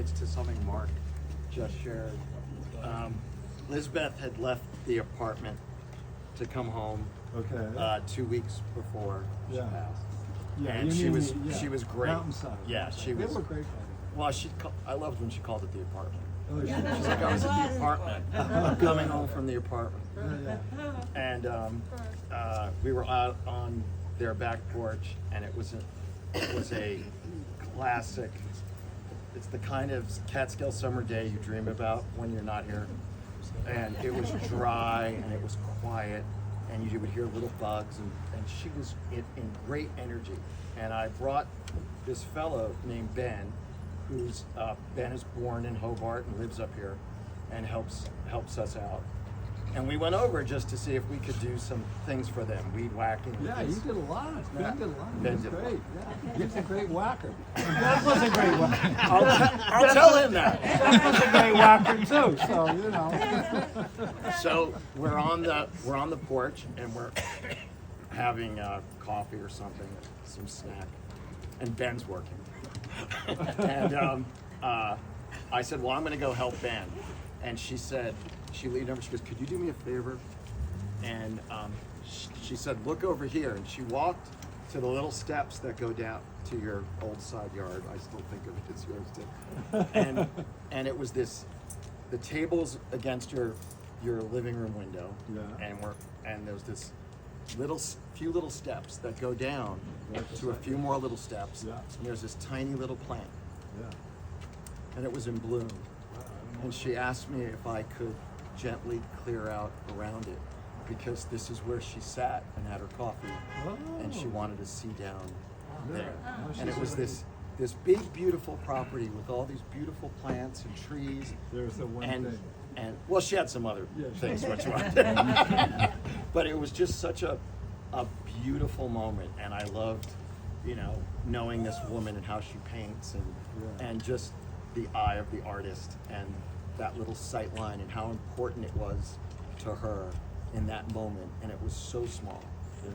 relates to something Mark just shared. Lisbeth had left the apartment to come home Okay. 2 weeks before she Yeah. passed. Yeah, And you she mean was the- she was great. Mountainside. Yeah, she They was. were great. Well, I loved when she called it the apartment. Oh, She's like, I was at the apartment. I'm coming home from the apartment. yeah. And we were out on their back porch, and it was a classic. It's the kind of Catskill summer day you dream about when you're not here. And it was dry and it was quiet, and you would hear little bugs, and she was in great energy. And I brought this fellow named Ben, who's Ben is born in Hobart and lives up here, and helps us out. And we went over just to see if we could do some things for them, weed whacking. Yeah, you did a lot. Ben did a lot. Ben That's did a lot. great. Yeah. He's a great whacker. That was a great whacker. I'll tell him that. That was a great whacker too. So you know. So we're on the porch, and we're having coffee or something, some snack, and Ben's working. And I said, well, I'm going to go help Ben. And she said, she leaned over, she goes, could you do me a favor? And she said, look over here. And she walked to the little steps that go down to your old side yard. I still think of it as yours too. And it was the table's against your living room window. Yeah. And there's this few little steps that go down to a few more little steps. Yeah. And there's this tiny little plant, Yeah. and it was in bloom. And she asked me if I could gently clear out around it, because this is where she sat and had her coffee, and she wanted to see down there. And it was this big, beautiful property with all these beautiful plants and trees. There's the one And thing. and well, she had some other Yeah. things which wanted. But it was just such a beautiful moment, and I loved, knowing this woman and how she paints, and just the eye of the artist, and that little sight line, and how important it was to her in that moment, and it was so small. Yeah.